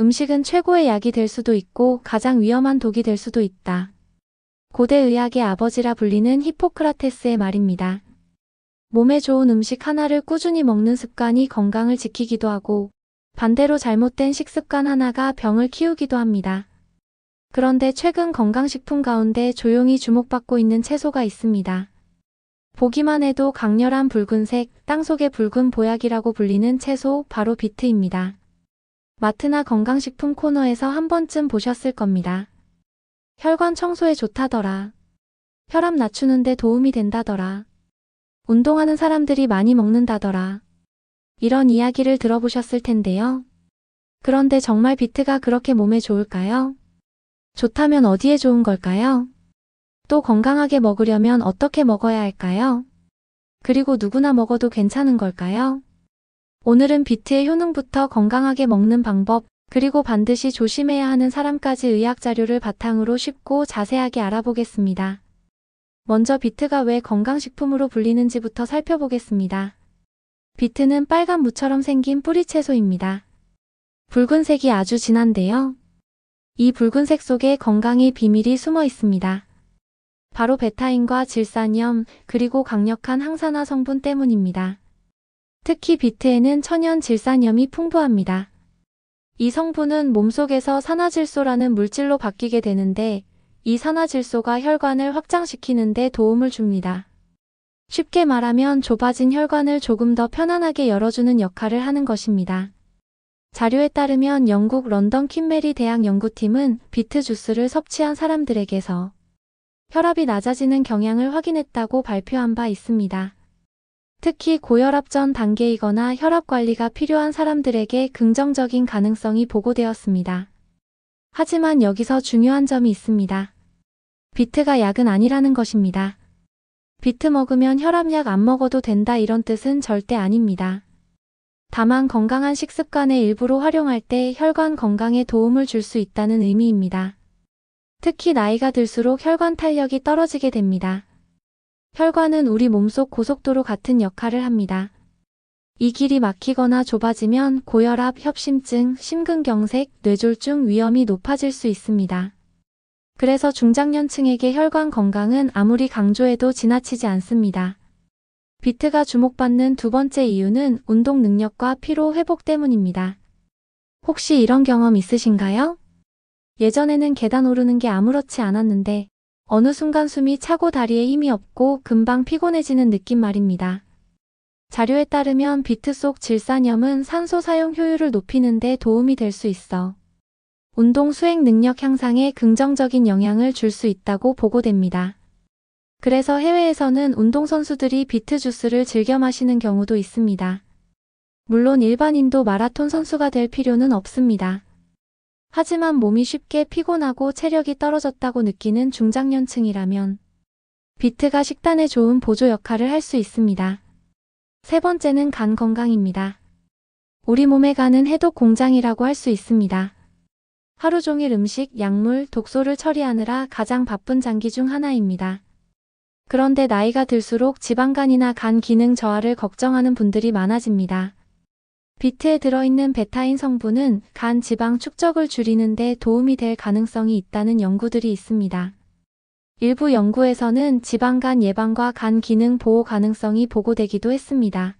음식은 최고의 약이 될 수도 있고 가장 위험한 독이 될 수도 있다. 고대 의학의 아버지라 불리는 히포크라테스의 말입니다. 몸에 좋은 음식 하나를 꾸준히 먹는 습관이 건강을 지키기도 하고 반대로 잘못된 식습관 하나가 병을 키우기도 합니다. 그런데 최근 건강식품 가운데 조용히 주목받고 있는 채소가 있습니다. 보기만 해도 강렬한 붉은색, 땅속의 붉은 보약이라고 불리는 채소 바로 비트입니다. 마트나 건강식품 코너에서 한 번쯤 보셨을 겁니다. 혈관 청소에 좋다더라. 혈압 낮추는데 도움이 된다더라. 운동하는 사람들이 많이 먹는다더라. 이런 이야기를 들어보셨을 텐데요. 그런데 정말 비트가 그렇게 몸에 좋을까요? 좋다면 어디에 좋은 걸까요? 또 건강하게 먹으려면 어떻게 먹어야 할까요? 그리고 누구나 먹어도 괜찮은 걸까요? 오늘은 비트의 효능부터 건강하게 먹는 방법, 그리고 반드시 조심해야 하는 사람까지 의학 자료를 바탕으로 쉽고 자세하게 알아보겠습니다. 먼저 비트가 왜 건강식품으로 불리는지부터 살펴보겠습니다. 비트는 빨간 무처럼 생긴 뿌리 채소입니다. 붉은색이 아주 진한데요. 이 붉은색 속에 건강의 비밀이 숨어 있습니다. 바로 베타인과 질산염, 그리고 강력한 항산화 성분 때문입니다. 특히 비트에는 천연 질산염이 풍부합니다. 이 성분은 몸속에서 산화질소라는 물질로 바뀌게 되는데 이 산화질소가 혈관을 확장시키는 데 도움을 줍니다. 쉽게 말하면 좁아진 혈관을 조금 더 편안하게 열어주는 역할을 하는 것입니다. 자료에 따르면 영국 런던 퀸메리 대학 연구팀은 비트 주스를 섭취한 사람들에게서 혈압이 낮아지는 경향을 확인했다고 발표한 바 있습니다. 특히 고혈압 전 단계이거나 혈압 관리가 필요한 사람들에게 긍정적인 가능성이 보고되었습니다. 하지만 여기서 중요한 점이 있습니다. 비트가 약은 아니라는 것입니다. 비트 먹으면 혈압약 안 먹어도 된다 이런 뜻은 절대 아닙니다. 다만 건강한 식습관의 일부로 활용할 때 혈관 건강에 도움을 줄 수 있다는 의미입니다. 특히 나이가 들수록 혈관 탄력이 떨어지게 됩니다. 혈관은 우리 몸속 고속도로 같은 역할을 합니다. 이 길이 막히거나 좁아지면 고혈압, 협심증, 심근경색, 뇌졸중 위험이 높아질 수 있습니다. 그래서 중장년층에게 혈관 건강은 아무리 강조해도 지나치지 않습니다. 비트가 주목받는 두 번째 이유는 운동 능력과 피로 회복 때문입니다. 혹시 이런 경험 있으신가요? 예전에는 계단 오르는 게 아무렇지 않았는데 어느 순간 숨이 차고 다리에 힘이 없고 금방 피곤해지는 느낌 말입니다. 자료에 따르면 비트 속 질산염은 산소 사용 효율을 높이는 데 도움이 될 수 있어 운동 수행 능력 향상에 긍정적인 영향을 줄 수 있다고 보고됩니다. 그래서 해외에서는 운동선수들이 비트 주스를 즐겨 마시는 경우도 있습니다. 물론 일반인도 마라톤 선수가 될 필요는 없습니다. 하지만 몸이 쉽게 피곤하고 체력이 떨어졌다고 느끼는 중장년층이라면 비트가 식단에 좋은 보조 역할을 할 수 있습니다. 세 번째는 간 건강입니다. 우리 몸의 간은 해독 공장이라고 할 수 있습니다. 하루 종일 음식, 약물, 독소를 처리하느라 가장 바쁜 장기 중 하나입니다. 그런데 나이가 들수록 지방간이나 간 기능 저하를 걱정하는 분들이 많아집니다. 비트에 들어있는 베타인 성분은 간 지방 축적을 줄이는 데 도움이 될 가능성이 있다는 연구들이 있습니다. 일부 연구에서는 지방간 예방과 간 기능 보호 가능성이 보고되기도 했습니다.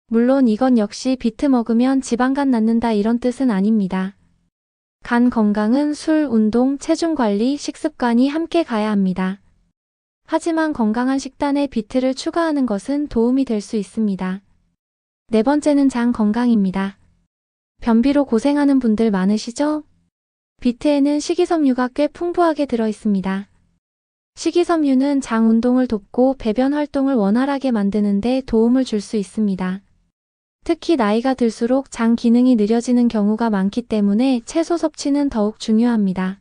물론 이건 역시 비트 먹으면 지방간 낳는다 이런 뜻은 아닙니다. 간 건강은 술, 운동, 체중 관리, 식습관이 함께 가야 합니다. 하지만 건강한 식단에 비트를 추가하는 것은 도움이 될 수 있습니다. 네 번째는 장 건강입니다. 변비로 고생하는 분들 많으시죠? 비트에는 식이섬유가 꽤 풍부하게 들어있습니다. 식이섬유는 장 운동을 돕고 배변 활동을 원활하게 만드는 데 도움을 줄 수 있습니다. 특히 나이가 들수록 장 기능이 느려지는 경우가 많기 때문에 채소 섭취는 더욱 중요합니다.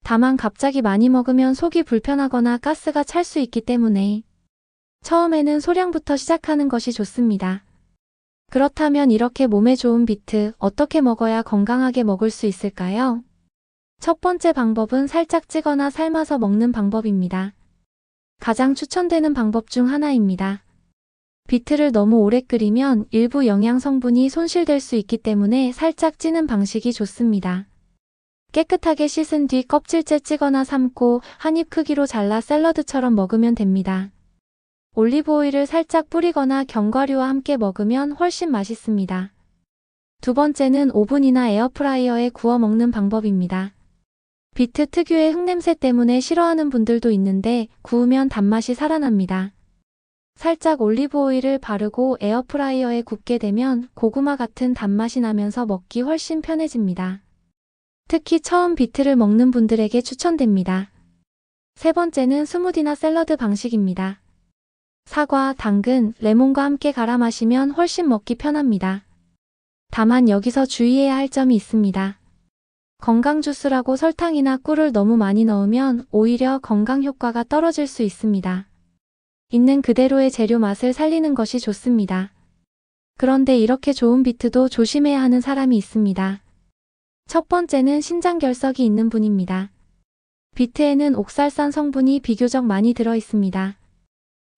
다만 갑자기 많이 먹으면 속이 불편하거나 가스가 찰 수 있기 때문에 처음에는 소량부터 시작하는 것이 좋습니다. 그렇다면 이렇게 몸에 좋은 비트 어떻게 먹어야 건강하게 먹을 수 있을까요? 첫 번째 방법은 살짝 찌거나 삶아서 먹는 방법입니다. 가장 추천되는 방법 중 하나입니다. 비트를 너무 오래 끓이면 일부 영양 성분이 손실될 수 있기 때문에 살짝 찌는 방식이 좋습니다. 깨끗하게 씻은 뒤 껍질째 찌거나 삶고 한 입 크기로 잘라 샐러드처럼 먹으면 됩니다. 올리브 오일을 살짝 뿌리거나 견과류와 함께 먹으면 훨씬 맛있습니다. 두 번째는 오븐이나 에어프라이어에 구워 먹는 방법입니다. 비트 특유의 흙냄새 때문에 싫어하는 분들도 있는데 구우면 단맛이 살아납니다. 살짝 올리브 오일을 바르고 에어프라이어에 굽게 되면 고구마 같은 단맛이 나면서 먹기 훨씬 편해집니다. 특히 처음 비트를 먹는 분들에게 추천됩니다. 세 번째는 스무디나 샐러드 방식입니다. 사과, 당근, 레몬과 함께 갈아 마시면 훨씬 먹기 편합니다. 다만 여기서 주의해야 할 점이 있습니다. 건강 주스라고 설탕이나 꿀을 너무 많이 넣으면 오히려 건강 효과가 떨어질 수 있습니다. 있는 그대로의 재료 맛을 살리는 것이 좋습니다. 그런데 이렇게 좋은 비트도 조심해야 하는 사람이 있습니다. 첫 번째는 신장결석이 있는 분입니다. 비트에는 옥살산 성분이 비교적 많이 들어 있습니다.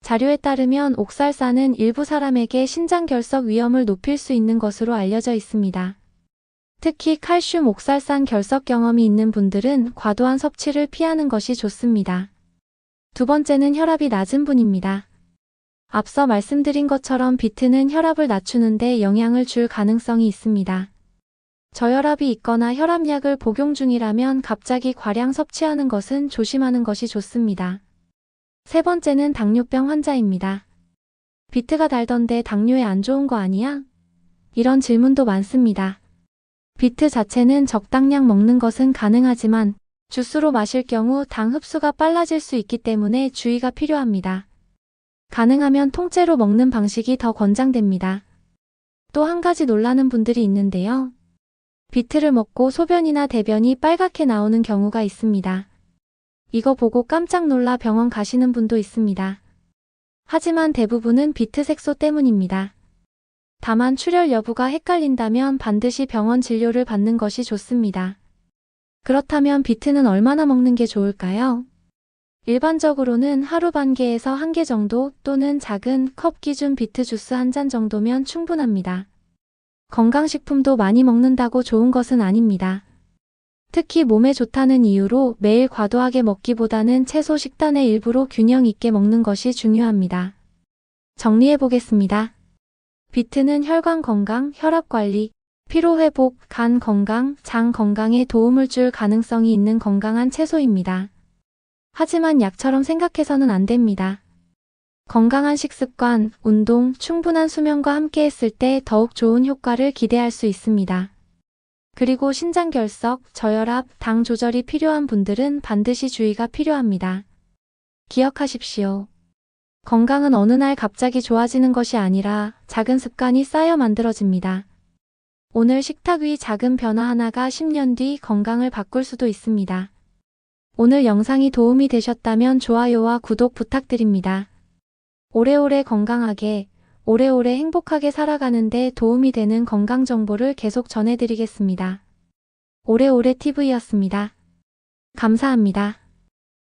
자료에 따르면 옥살산은 일부 사람에게 신장결석 위험을 높일 수 있는 것으로 알려져 있습니다. 특히 칼슘 옥살산 결석 경험이 있는 분들은 과도한 섭취를 피하는 것이 좋습니다. 두 번째는 혈압이 낮은 분입니다. 앞서 말씀드린 것처럼 비트는 혈압을 낮추는데 영향을 줄 가능성이 있습니다. 저혈압이 있거나 혈압약을 복용 중이라면 갑자기 과량 섭취하는 것은 조심하는 것이 좋습니다. 세 번째는 당뇨병 환자입니다. 비트가 달던데 당뇨에 안 좋은 거 아니야? 이런 질문도 많습니다. 비트 자체는 적당량 먹는 것은 가능하지만 주스로 마실 경우 당 흡수가 빨라질 수 있기 때문에 주의가 필요합니다. 가능하면 통째로 먹는 방식이 더 권장됩니다. 또 한 가지 놀라는 분들이 있는데요. 비트를 먹고 소변이나 대변이 빨갛게 나오는 경우가 있습니다. 이거 보고 깜짝 놀라 병원 가시는 분도 있습니다. 하지만 대부분은 비트 색소 때문입니다. 다만 출혈 여부가 헷갈린다면 반드시 병원 진료를 받는 것이 좋습니다. 그렇다면 비트는 얼마나 먹는 게 좋을까요? 일반적으로는 하루 반 개에서 한 개 정도 또는 작은 컵 기준 비트 주스 한 잔 정도면 충분합니다. 건강식품도 많이 먹는다고 좋은 것은 아닙니다. 특히 몸에 좋다는 이유로 매일 과도하게 먹기보다는 채소 식단의 일부로 균형 있게 먹는 것이 중요합니다. 정리해 보겠습니다. 비트는 혈관 건강, 혈압 관리, 피로 회복, 간 건강, 장 건강에 도움을 줄 가능성이 있는 건강한 채소입니다. 하지만 약처럼 생각해서는 안 됩니다. 건강한 식습관, 운동, 충분한 수면과 함께 했을 때 더욱 좋은 효과를 기대할 수 있습니다. 그리고 신장결석, 저혈압, 당 조절이 필요한 분들은 반드시 주의가 필요합니다. 기억하십시오. 건강은 어느 날 갑자기 좋아지는 것이 아니라 작은 습관이 쌓여 만들어집니다. 오늘 식탁 위 작은 변화 하나가 10년 뒤 건강을 바꿀 수도 있습니다. 오늘 영상이 도움이 되셨다면 좋아요와 구독 부탁드립니다. 오래오래 건강하게, 오래오래 행복하게 살아가는데 도움이 되는 건강 정보를 계속 전해드리겠습니다. 오래오래 TV였습니다. 감사합니다.